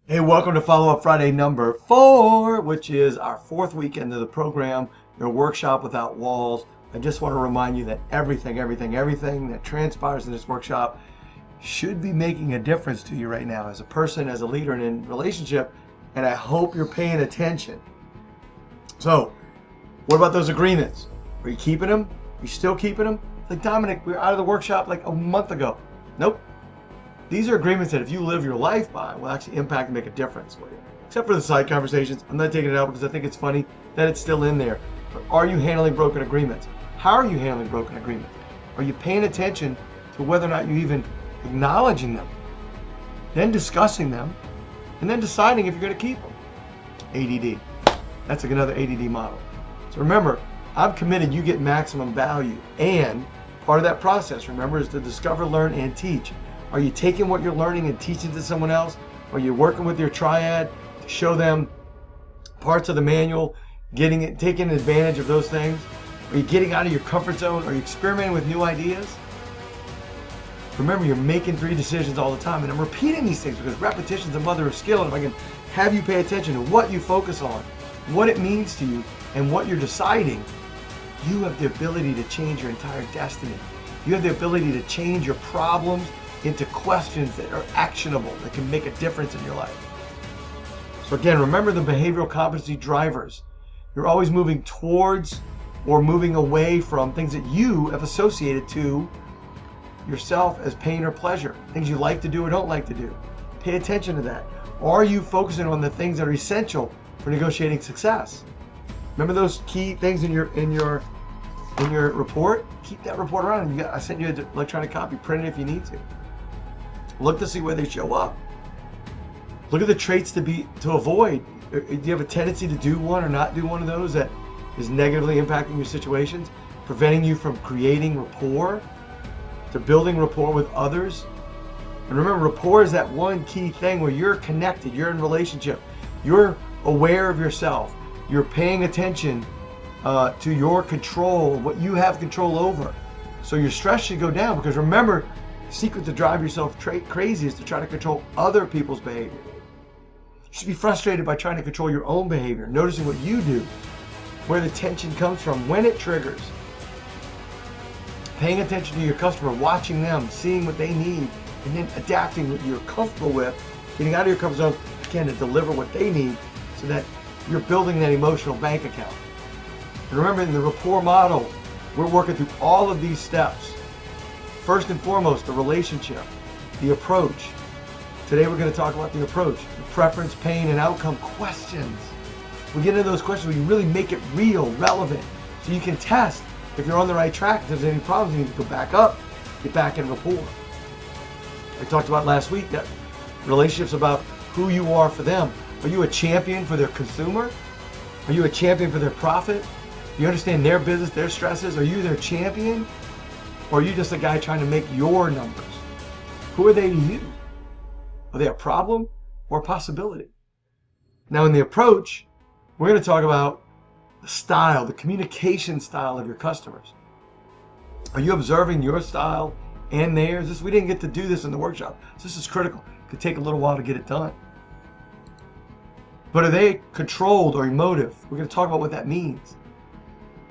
Hey, welcome to Follow-Up Friday number 4, which is our 4th weekend of the program, your workshop without walls. I just want to remind you that everything that transpires in this workshop should be making a difference to you right now as a person, as a leader, and in relationship, and I hope you're paying attention. So, what about those agreements? Are you keeping them? Are you still keeping them? Like Dominic, we were out of the workshop like a month ago. Nope. These are agreements that if you live your life by will actually impact and make a difference for you. Except for the side conversations. I'm not taking it out because I think it's funny that it's still in there. But are you handling broken agreements? How are you handling broken agreements? Are you paying attention to whether or not you're even acknowledging them? Then discussing them, and then deciding if you're going to keep them. ADD. That's like another ADD model. So remember, I'm committed you get maximum value. And part of that process, remember, is to discover, learn, and teach. Are you taking what you're learning and teaching to someone else? Are you working with your triad to show them parts of the manual, taking advantage of those things? Are you getting out of your comfort zone? Are you experimenting with new ideas? Remember, you're making 3 decisions all the time, and I'm repeating these things because repetition is the mother of skill, and if I can have you pay attention to what you focus on, what it means to you, and what you're deciding, you have the ability to change your entire destiny. You have the ability to change your problems into questions that are actionable, that can make a difference in your life. So again, remember the behavioral competency drivers. You're always moving towards or moving away from things that you have associated to yourself as pain or pleasure, things you like to do or don't like to do. Pay attention to that. Are you focusing on the things that are essential for negotiating success? Remember those key things in your report? Keep that report around. I sent you an electronic copy. Print it if you need to. Look to see where they show up. Look at the traits to avoid. Do you have a tendency to do one or not do one of those that is negatively impacting your situations, preventing you from creating rapport, to building rapport with others? And remember, rapport is that one key thing where you're connected, you're in relationship, you're aware of yourself, you're paying attention to your control, what you have control over. So your stress should go down, because remember, the secret to drive yourself crazy is to try to control other people's behavior. You should be frustrated by trying to control your own behavior, noticing what you do, where the tension comes from, when it triggers. Paying attention to your customer, watching them, seeing what they need, and then adapting what you're comfortable with, getting out of your comfort zone, again, to deliver what they need so that you're building that emotional bank account. And remember, in the rapport model, we're working through all of these steps. First and foremost, the relationship, the approach. Today we're going to talk about the approach, the preference, pain, and outcome questions. We get into those questions where you really make it real, relevant, so you can test if you're on the right track. If there's any problems, you need to go back up, get back in rapport. We talked about last week that relationships about who you are for them. Are you a champion for their consumer? Are you a champion for their profit? Do you understand their business, their stresses? Are you their champion? Or are you just a guy trying to make your numbers? Who are they to you? Are they a problem or a possibility? Now in the approach, we're going to talk about the style, the communication style of your customers. Are you observing your style and theirs? We didn't get to do this in the workshop. This is critical. It could take a little while to get it done. But are they controlled or emotive? We're going to talk about what that means.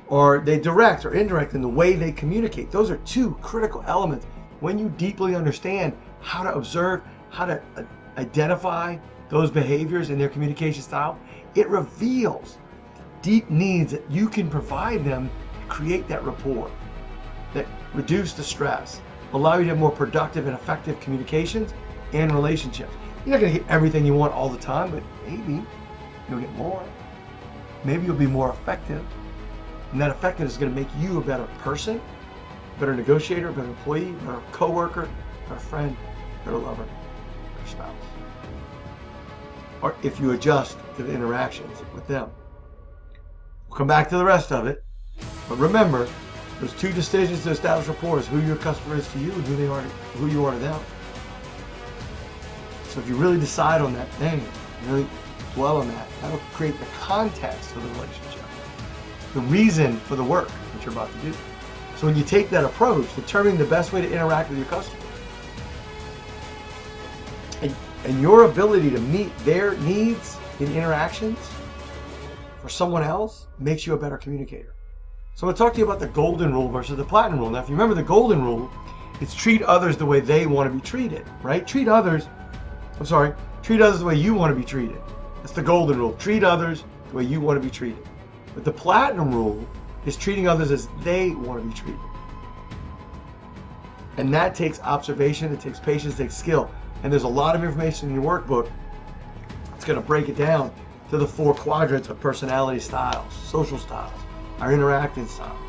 Are they direct or indirect in the way they communicate? Those are 2 critical elements. When you deeply understand how to observe, how to identify those behaviors in their communication style, it reveals deep needs that you can provide them to create that rapport, that reduce the stress, allow you to have more productive and effective communications and relationships. You're not going to get everything you want all the time, but maybe you'll get more. Maybe you'll be more effective. And that effectiveness is going to make you a better person, a better negotiator, a better employee, a better coworker, a better friend, a better lover, a better spouse. Or if you adjust to the interactions with them. We'll come back to the rest of it. But remember, those 2 decisions to establish rapport is who your customer is to you and who you are to them. So if you really decide on that thing, really dwell on that, that'll create the context of the relationship. The reason for the work that you're about to do. So when you take that approach, determining the best way to interact with your customer, And your ability to meet their needs in interactions for someone else makes you a better communicator. So I'm going to talk to you about the golden rule versus the platinum rule. Now, if you remember the golden rule, it's treat others the way they want to be treated, right? Treat others the way you want to be treated. That's the golden rule. Treat others the way you want to be treated. But the platinum rule is treating others as they want to be treated. And that takes observation, it takes patience, it takes skill. And there's a lot of information in your workbook. It's going to break it down to the 4 quadrants of personality styles, social styles, our interacting styles.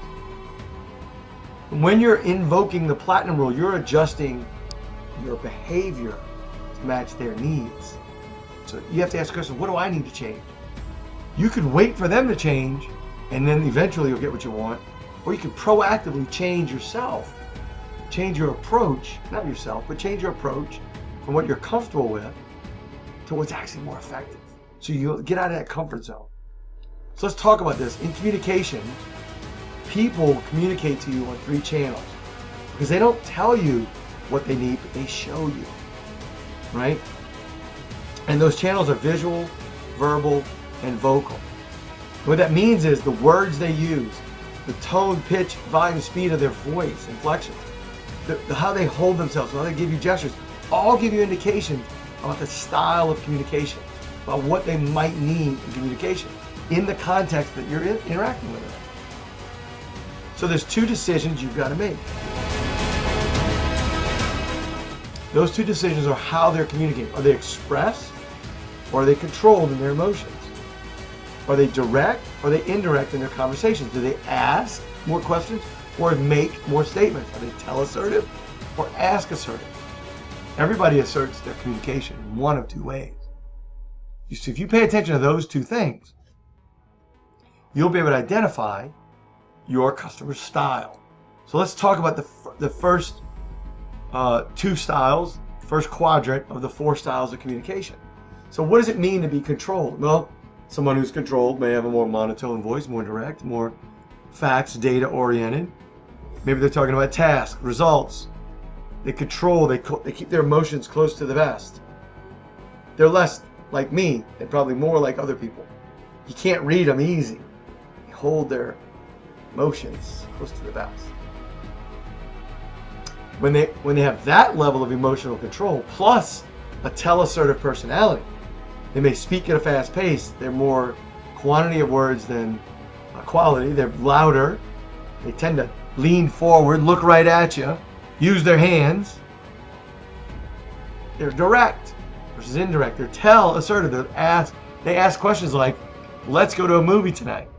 And when you're invoking the platinum rule, you're adjusting your behavior to match their needs. So you have to ask the question, what do I need to change? You could wait for them to change, and then eventually you'll get what you want. Or you could proactively change yourself. Change your approach, not yourself, but change your approach from what you're comfortable with to what's actually more effective. So you get out of that comfort zone. So let's talk about this. In communication, people communicate to you on 3 channels because they don't tell you what they need, but they show you, right? And those channels are visual, verbal, and vocal. What that means is the words they use, the tone, pitch, volume, speed of their voice, inflections, how they hold themselves, how they give you gestures, all give you indications about the style of communication, about what they might need in communication in the context that you're interacting with them. So there's 2 decisions you've got to make. Those 2 decisions are how they're communicating. Are they expressed or are they controlled in their emotions? Are they direct or are they indirect in their conversations? Do they ask more questions or make more statements? Are they tell assertive or ask assertive? Everybody asserts their communication in one of 2 ways. You see, if you pay attention to those 2 things, you'll be able to identify your customer's style. So let's talk about the first 2 styles, first quadrant of the 4 styles of communication. So what does it mean to be controlled? Well, someone who's controlled may have a more monotone voice, more direct, more facts, data oriented. Maybe they're talking about tasks, results. They control, they keep their emotions close to the vest. They're less like me and probably more like other people. You can't read them easy. They hold their emotions close to the vest. When they have that level of emotional control, plus a tell-assertive personality, they may speak at a fast pace. They're more quantity of words than quality. They're louder. They tend to lean forward, look right at you, use their hands. They're direct versus indirect. They're tell-assertive. They ask questions like, let's go to a movie tonight.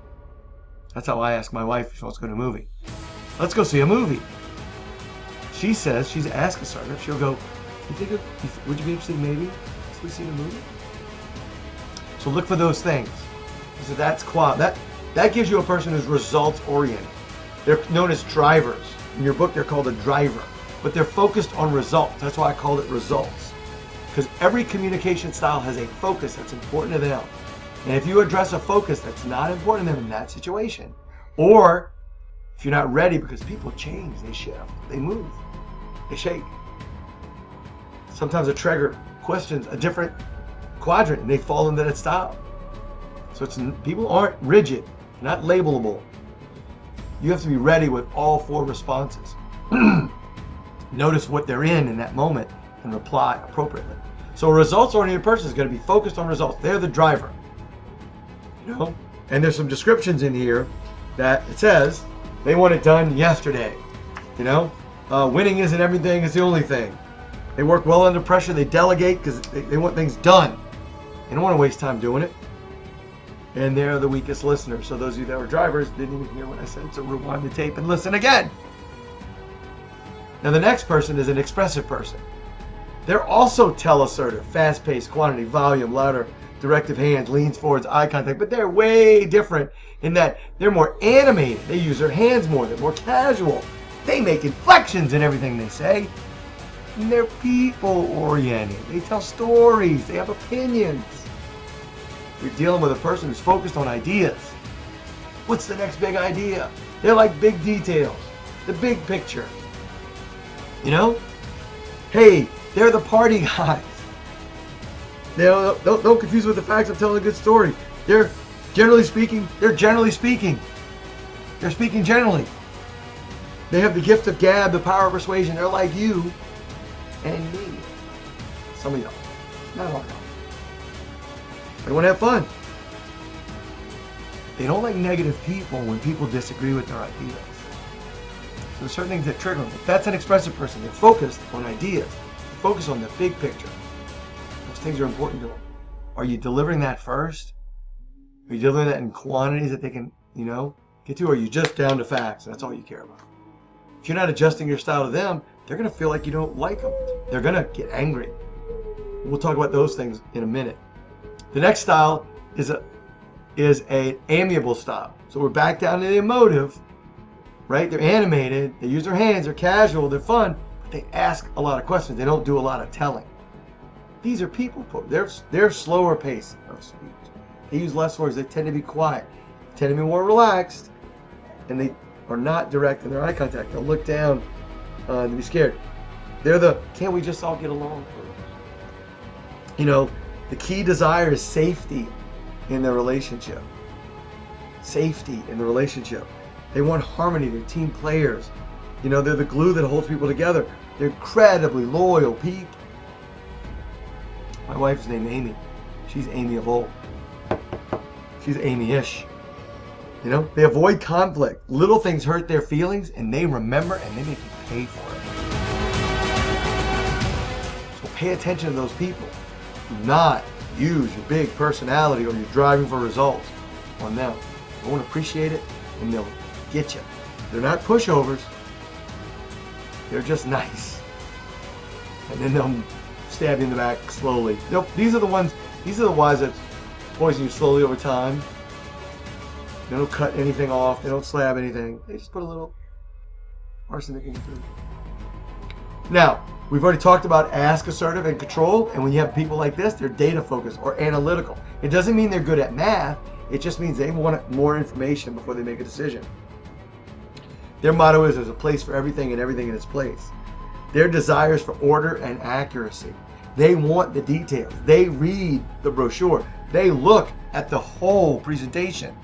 That's how I ask my wife if she wants to go to a movie. Let's go see a movie. She says, she's ask assertive. She'll go, would you be interested maybe? Let's go see a movie? So look for those things. So that gives you a person who's results oriented. They're known as drivers. In your book, they're called a driver, but they're focused on results. That's why I called it results. Because every communication style has a focus that's important to them. And if you address a focus that's not important to them in that situation, or if you're not ready, because people change, they shift, they move, they shake. Sometimes a trigger questions a different quadrant and they fall into that style. So people aren't rigid, not labelable. You have to be ready with all 4 responses. Notice what they're in that moment and reply appropriately. So a results-oriented person is going to be focused on results. They're the driver. And there's some descriptions in here that it says they want it done yesterday. Winning isn't everything, it's the only thing. They work well under pressure, they delegate because they want things done. They don't want to waste time doing it. And they're the weakest listeners. So those of you that were drivers didn't even hear what I said, so rewind the tape and listen again. Now the next person is an expressive person. They're also tell-assertive, fast-paced, quantity, volume, louder, directive hands, leans forwards, eye contact, but they're way different in that they're more animated. They use their hands more. They're more casual. They make inflections in everything they say. And they're people-oriented. They tell stories. They have opinions. You're dealing with a person who's focused on ideas. What's the next big idea? They're like big details, the big picture. Hey, they're the party guys. Don't confuse with the facts. I'm telling a good story. They're generally speaking. They're speaking generally. They have the gift of gab, the power of persuasion. They're like you and me. Some of y'all, not all y'all. They want to have fun. They don't like negative people when people disagree with their ideas. So there's certain things that trigger them. If that's an expressive person, they're focused on ideas. Focus on the big picture. Those things are important to them. Are you delivering that first? Are you delivering that in quantities that they can, get to? Or are you just down to facts? That's all you care about. If you're not adjusting your style to them, they're going to feel like you don't like them. They're going to get angry. We'll talk about those things in a minute. The next style is an amiable style. So we're back down to the emotive, right? They're animated. They use their hands. They're casual. They're fun. But they ask a lot of questions. They don't do a lot of telling. These are people. They're slower pace of speech. They use less words. They tend to be quiet. They tend to be more relaxed. And they are not direct in their eye contact. They'll look down to be scared. They're the, can't we just all get along? The key desire is safety in their relationship. Safety in the relationship. They want harmony. They're team players. They're the glue that holds people together. They're incredibly loyal people. My wife's named Amy. She's amiable. She's Amy-ish. They avoid conflict. Little things hurt their feelings, and they remember, and they make you pay for it. So pay attention to those people. Do not use your big personality or your driving for results on them. They won't appreciate it, and they'll get you. They're not pushovers. They're just nice. And then they'll stab you in the back slowly. These are the ones that poison you slowly over time. They don't cut anything off. They don't slab anything. They just put a little arsenic in your food. Now, we've already talked about ask, assertive, and control. And when you have people like this, they're data focused or analytical. It doesn't mean they're good at math. It just means they want more information before they make a decision. Their motto is there's a place for everything and everything in its place. Their desires for order and accuracy. They want the details. They read the brochure. They look at the whole presentation.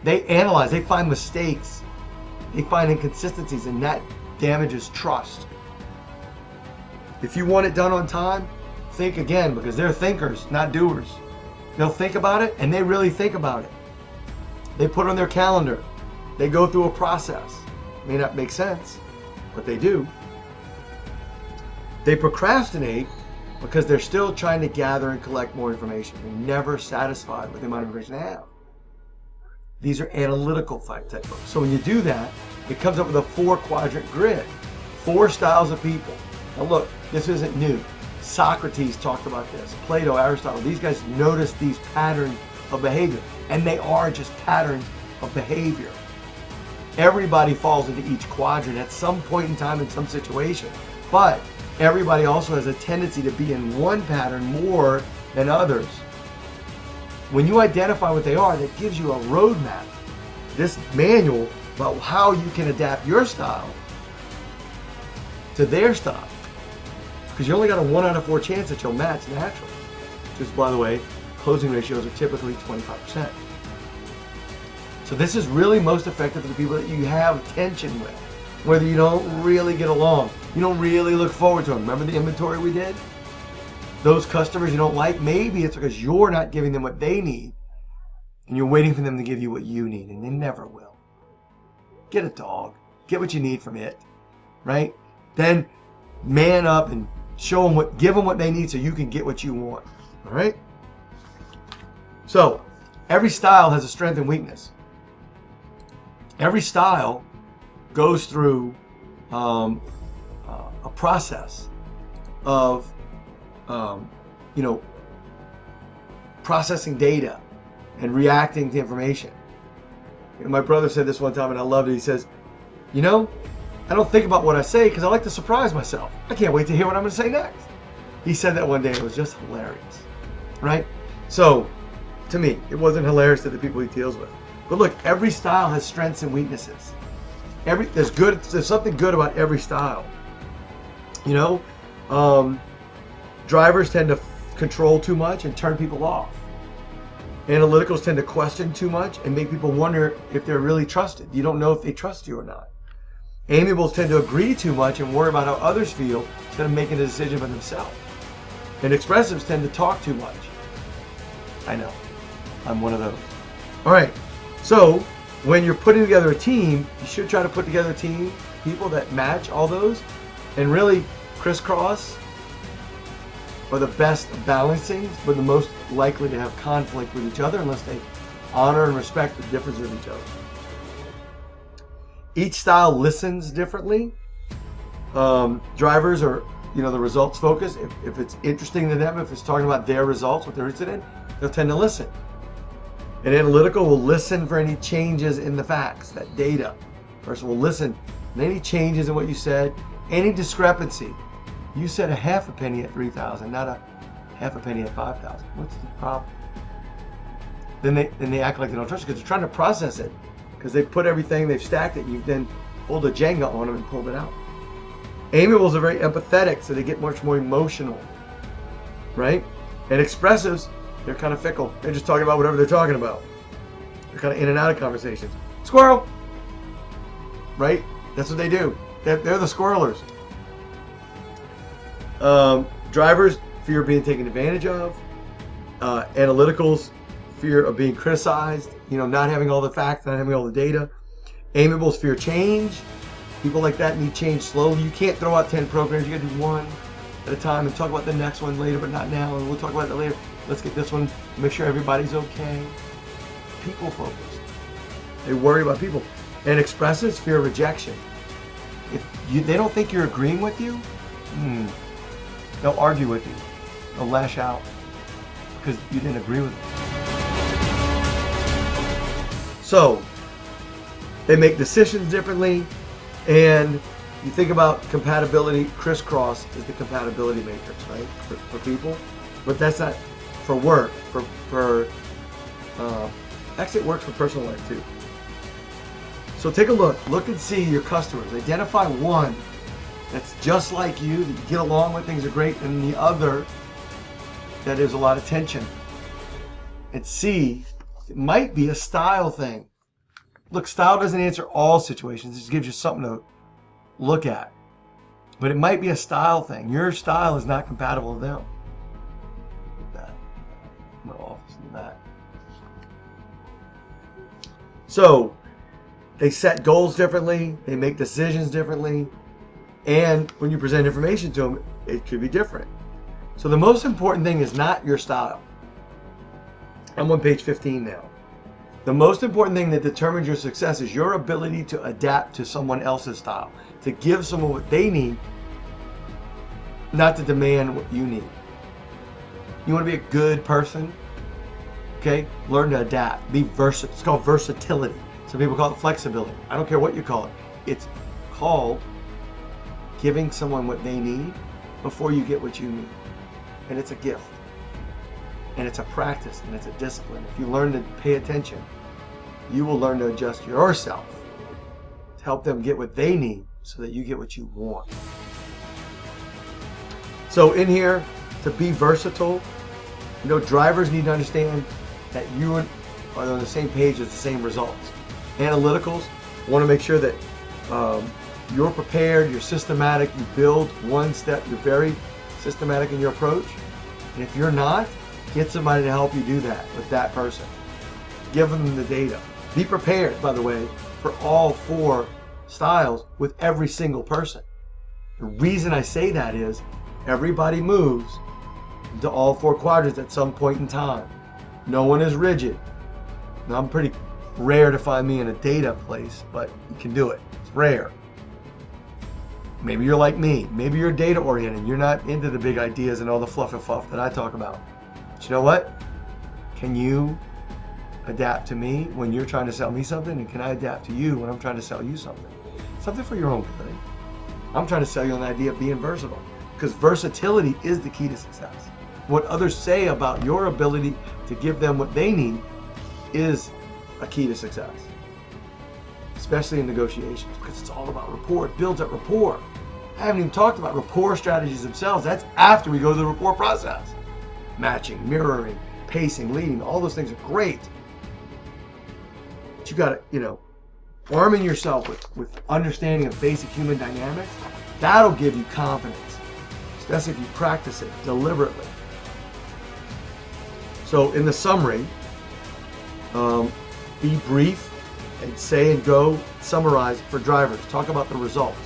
They analyze. They find mistakes. They find inconsistencies, and that damages trust. If you want it done on time, think again, because they're thinkers, not doers. They'll think about it, and they really think about it. They put it on their calendar. They go through a process. It may not make sense, but they do. They procrastinate because they're still trying to gather and collect more information. They're never satisfied with the amount of information they have. These are analytical type folks. So when you do that, it comes up with a 4-quadrant grid. 4 styles of people. Now look, this isn't new. Socrates talked about this. Plato, Aristotle, these guys noticed these patterns of behavior. And they are just patterns of behavior. Everybody falls into each quadrant at some point in time in some situation. But everybody also has a tendency to be in one pattern more than others. When you identify what they are, that gives you a roadmap, this manual about how you can adapt your style to their style. Because you only got a 1 out of 4 chance that you'll match naturally. Which is, by the way, closing ratios are typically 25%. So this is really most effective for the people that you have tension with. Whether you don't really get along, you don't really look forward to them. Remember the inventory we did? Those customers you don't like, maybe it's because you're not giving them what they need and you're waiting for them to give you what you need, and they never will. Get a dog. Get what you need from it, right? Then man up and give them what they need so you can get what you want, all right? So every style has a strength and weakness. Every style goes through a process of processing data and reacting to information. My brother said this one time and I loved it. He says, I don't think about what I say because I like to surprise myself. I can't wait to hear what I'm going to say next. He said that one day. It was just hilarious, right? So to me, it wasn't hilarious to the people he deals with. But look, every style has strengths and weaknesses. There's something good about every style. Drivers tend to control too much and turn people off. Analyticals tend to question too much and make people wonder if they're really trusted. You don't know if they trust you or not. Amiables tend to agree too much and worry about how others feel instead of making a decision for themselves. And expressives tend to talk too much. I know. I'm one of those. All right. So when you're putting together a team, you should try to put together a team, people that match all those and really crisscross are the best of balancing, but the most likely to have conflict with each other unless they honor and respect the differences of each other. Each style listens differently. Drivers are, the results focused. If it's interesting to them, if it's talking about their results, what they're interested in, they'll tend to listen. An analytical will listen for any changes in the facts, that data. Person will listen for any changes in what you said, any discrepancy. You said a half a penny at 3,000, not a half a penny at 5,000. What's the problem? Then they act like they don't trust you because they're trying to process it. Because they put everything, they've stacked it, and you've then pulled a Jenga on them and pulled it out. Amiables are very empathetic, so they get much more emotional, right? And expressives, they're kind of fickle. They're just talking about whatever they're talking about. They're kind of in and out of conversations. Squirrel, right? That's what they do. They're the squirrelers. Drivers fear being taken advantage of. Analyticals fear of being criticized, not having all the facts, not having all the data. Amiables fear change. People like that need change slowly. You can't throw out 10 programs. You got to do one at a time and talk about the next one later, but not now. And we'll talk about that later. Let's get this one, make sure everybody's okay. People focused. They worry about people. And expressives fear rejection. If they don't think you're agreeing with you, they'll argue with you. They'll lash out because you didn't agree with them. So they make decisions differently, and you think about compatibility. Crisscross is the compatibility matrix, right, for people, but that's not for work. Actually, it works for personal life too. So take a look and see your customers. Identify one that's just like you, that you get along with, things are great, and the other that is a lot of tension. And see, it might be a style thing. Look, style doesn't answer all situations. It just gives you something to look at. But it might be a style thing. Your style is not compatible with them. That. My office and that. So, they set goals differently. They make decisions differently. And when you present information to them, it could be different. So the most important thing is not your style. I'm on page 15 now. The most important thing that determines your success is your ability to adapt to someone else's style, to give someone what they need, not to demand what you need. You want to be a good person? Okay, learn to adapt. Be versatile. It's called versatility. Some people call it flexibility. I don't care what you call it. It's called giving someone what they need before you get what you need. And it's a gift. And it's a practice, and it's a discipline. If you learn to pay attention, you will learn to adjust yourself to help them get what they need so that you get what you want. So in here, to be versatile, drivers need to understand that you are on the same page as the same results. Analyticals want to make sure that you're prepared, you're systematic, you build one step, you're very systematic in your approach. And if you're not, get somebody to help you do that with that person. Give them the data. Be prepared, by the way, for all 4 styles with every single person. The reason I say that is everybody moves into all 4 quadrants at some point in time. No one is rigid. Now, I'm pretty rare to find me in a data place, but you can do it. It's rare. Maybe you're like me. Maybe you're data oriented. You're not into the big ideas and all the fluff and fluff that I talk about. But you know what? Can you adapt to me when you're trying to sell me something? And can I adapt to you when I'm trying to sell you something? Something for your own good. I'm trying to sell you an idea of being versatile, because versatility is the key to success. What others say about your ability to give them what they need is a key to success, especially in negotiations, because it's all about rapport. It builds up rapport. I haven't even talked about rapport strategies themselves. That's after we go to the rapport process. matching, mirroring, pacing, leading. All those things are great. But you got to, arming yourself with understanding of basic human dynamics, that'll give you confidence, especially if you practice it deliberately. So in the summary, be brief and say and go, summarize for drivers. Talk about the results.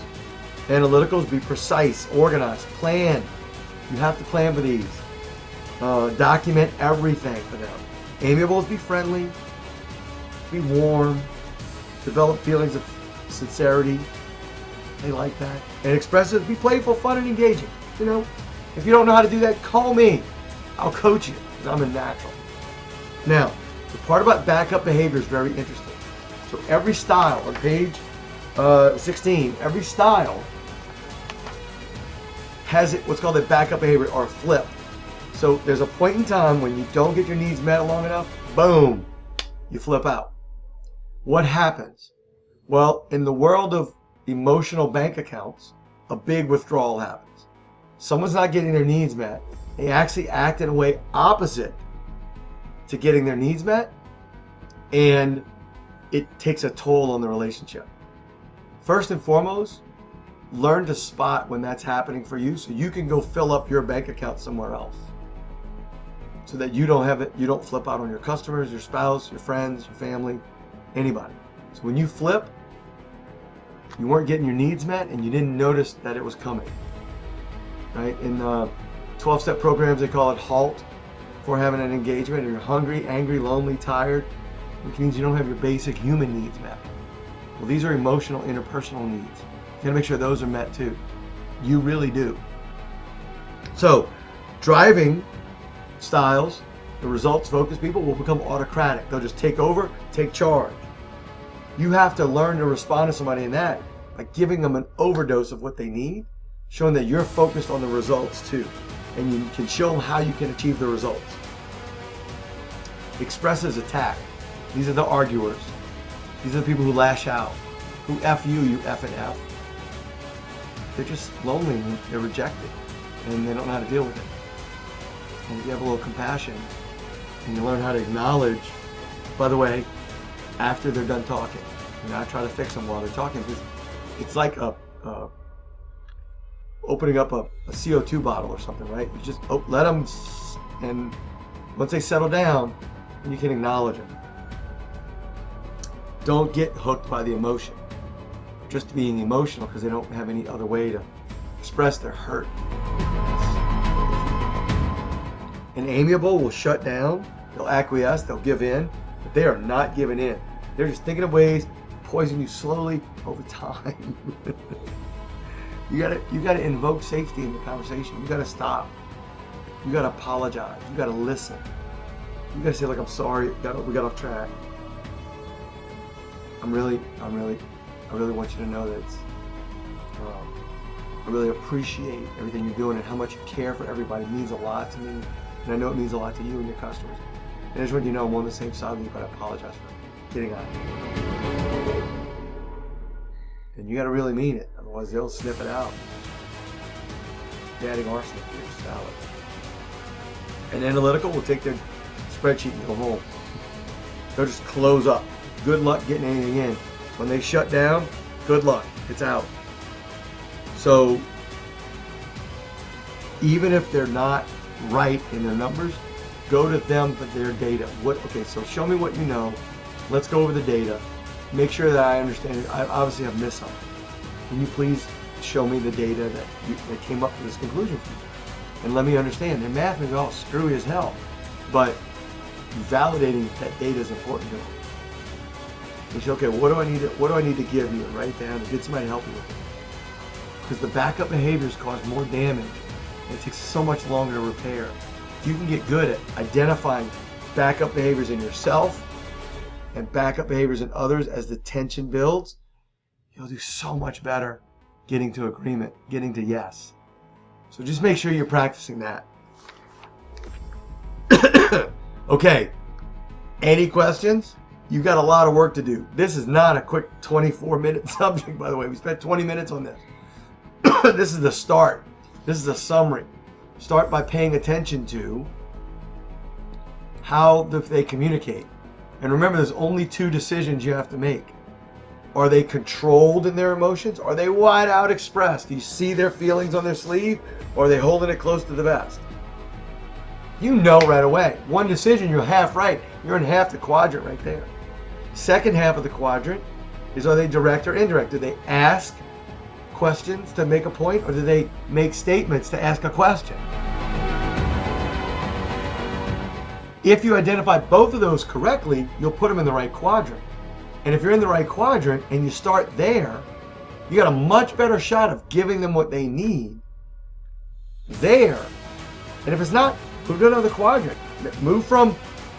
Analyticals, be precise, organized, plan. You have to plan for these. Document everything for them. Amiables, be friendly, be warm, develop feelings of sincerity. They like that. And expressive, be playful, fun, and engaging. If you don't know how to do that, call me. I'll coach you because I'm a natural. Now, the part about backup behavior is very interesting. So every style on page 16, every style has what's called a backup behavior or flip. So there's a point in time when you don't get your needs met long enough, boom, you flip out. What happens? Well, in the world of emotional bank accounts, a big withdrawal happens. Someone's not getting their needs met. They actually act in a way opposite to getting their needs met, and it takes a toll on the relationship. First and foremost, learn to spot when that's happening for you so you can go fill up your bank account somewhere else. So that you don't flip out on your customers, your spouse, your friends, your family, anybody. So when you flip, you weren't getting your needs met and you didn't notice that it was coming. Right? In 12-step programs, they call it HALT for having an engagement. You're hungry, angry, lonely, tired, which means you don't have your basic human needs met. Well, these are emotional, interpersonal needs. You gotta make sure those are met too. You really do. So, driving styles, the results-focused people will become autocratic. They'll just take over, take charge. You have to learn to respond to somebody in that by giving them an overdose of what they need, showing that you're focused on the results too, and you can show them how you can achieve the results. Expressives attack. These are the arguers. These are the people who lash out, who F you, you F and F. They're just lonely and they're rejected, and they don't know how to deal with it. And if you have a little compassion, and you learn how to acknowledge, by the way, after they're done talking, I try to fix them while they're talking, because it's like opening up a CO2 bottle or something, right? You just let them, and once they settle down, you can acknowledge them. Don't get hooked by the emotion, just being emotional because they don't have any other way to express their hurt. An amiable will shut down, they'll acquiesce, they'll give in, but they are not giving in. They're just thinking of ways to poison you slowly over time. You gotta invoke safety in the conversation. You gotta stop. You gotta apologize. You gotta listen. You gotta say, like, I'm sorry, we got off track. I really want you to know that I really appreciate everything you're doing and how much you care for everybody. It means a lot to me. And I know it means a lot to you and your customers. And I just want you to know I'm on the same side with you, but I apologize for getting on you. And you got to really mean it, otherwise they'll sniff it out. You're adding arsenic to your salad. And analytical will take their spreadsheet and go home. They'll just close up. Good luck getting anything in. When they shut down, good luck. It's out. So even if they're not right in their numbers, go to them for their data. Okay, so show me what you know. Let's go over the data. Make sure that I understand it. I obviously have missed something. Can you please show me the data that came up to this conclusion for you? And let me understand. Their math may be all screwy as hell, but validating that data is important to them. You say, okay, what do I need to give you? And write it down and get somebody to help you with it. Because the backup behaviors cause more damage and it takes so much longer to repair. If you can get good at identifying backup behaviors in yourself and backup behaviors in others as the tension builds, you'll do so much better getting to agreement, getting to yes. So just make sure you're practicing that. Okay, any questions? You've got a lot of work to do. This is not a quick 24-minute subject, by the way. We spent 20 minutes on this. This is the start. This is a summary. Start by paying attention to how they communicate. And remember, there's only two decisions you have to make. Are they controlled in their emotions? Are they wide out expressed? Do you see their feelings on their sleeve? Or are they holding it close to the vest? You know right away. One decision, you're half right. You're in half the quadrant right there. Second half of the quadrant is, are they direct or indirect? Do they ask questions to make a point, or do they make statements to ask a question? If you identify both of those correctly, you'll put them in the right quadrant. And if you're in the right quadrant and you start there, you got a much better shot of giving them what they need there. And if it's not, move to another quadrant. Move from,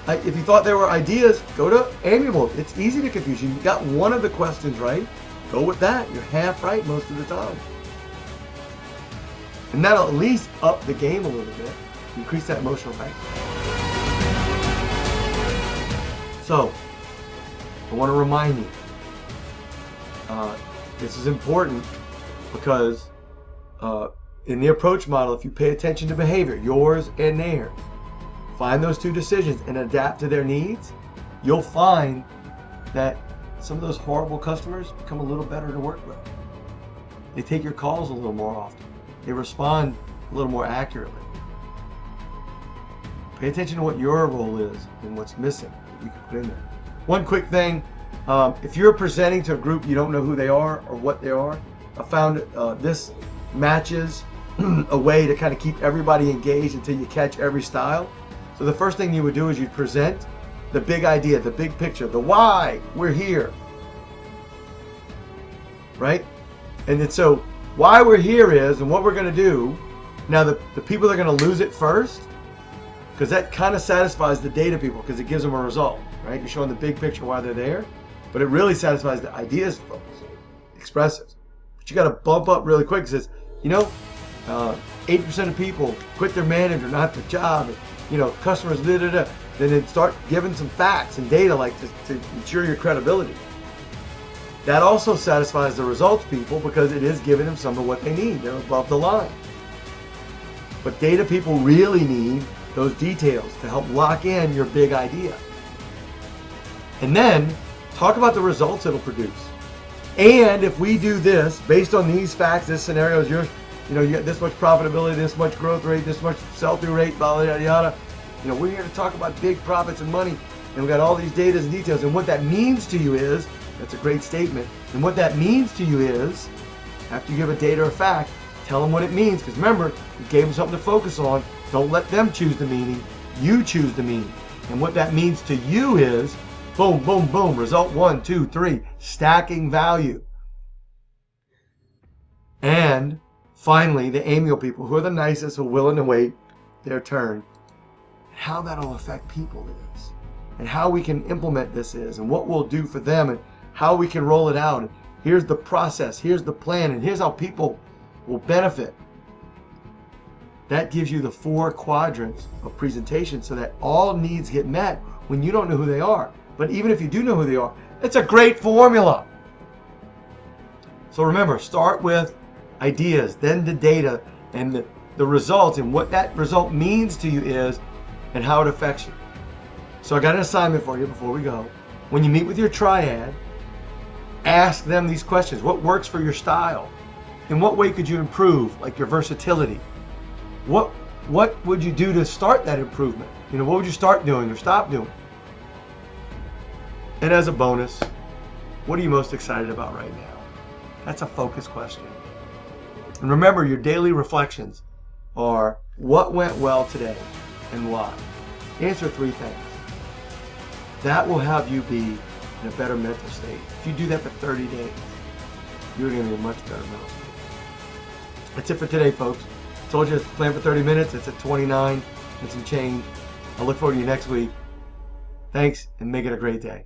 if you thought there were ideas, go to amiable. It's easy to confuse you. You got one of the questions right, go with that. You're half right most of the time. And that'll at least up the game a little bit, increase that emotional bank. So, I want to remind you, this is important because in the approach model, if you pay attention to behavior, yours and theirs, find those two decisions and adapt to their needs, you'll find that some of those horrible customers become a little better to work with. They take your calls a little more often. They respond a little more accurately. Pay attention to what your role is and what's missing that you can put in there. One quick thing, if you're presenting to a group you don't know who they are or what they are, I found this matches a way to kind of keep everybody engaged until you catch every style. So the first thing you would do is you'd present the big idea, the big picture, the why we're here, right? And then so why we're here is, and what we're going to do. Now the people that are going to lose it first, because that kind of satisfies the data people because it gives them a result, right? You're showing the big picture why they're there, but it really satisfies the ideas folks, expressives. But you got to bump up really quick. It says, 80% of people quit their manager, not their job. And, customers, Then it start giving some facts and data like to ensure your credibility. That also satisfies the results people because it is giving them some of what they need. They're above the line. But data people really need those details to help lock in your big idea. And then talk about the results it'll produce. And if we do this, based on these facts, this scenario is yours, you got this much profitability, this much growth rate, this much sell-through rate, yada, yada. We're here to talk about big profits and money, and we've got all these data and details. And what that means to you is, that's a great statement. And what that means to you is, after you give a data or fact, tell them what it means. Because remember, you gave them something to focus on. Don't let them choose the meaning. You choose the meaning. And what that means to you is, boom, boom, boom, result 1, 2, 3, stacking value. And finally, the amiable people, who are the nicest, who are willing to wait their turn. How that'll affect people is, and how we can implement this is, and what we'll do for them, and how we can roll it out. And here's the process, here's the plan, and here's how people will benefit. That gives you the 4 quadrants of presentation so that all needs get met when you don't know who they are. But even if you do know who they are, it's a great formula. So remember, start with ideas, then the data, and the results, and what that result means to you is, and how it affects you. So I got an assignment for you before we go. When you meet with your triad, ask them these questions. What works for your style? In what way could you improve, like your versatility? What would you do to start that improvement? What would you start doing or stop doing? And as a bonus, what are you most excited about right now? That's a focus question. And remember, your daily reflections are what went well today and why. Answer 3 things. That will have you be in a better mental state. If you do that for 30 days, you're going to be in a much better mental state. That's it for today, folks. I told you it's planned for 30 minutes. It's at 29 and some change. I look forward to you next week. Thanks, and make it a great day.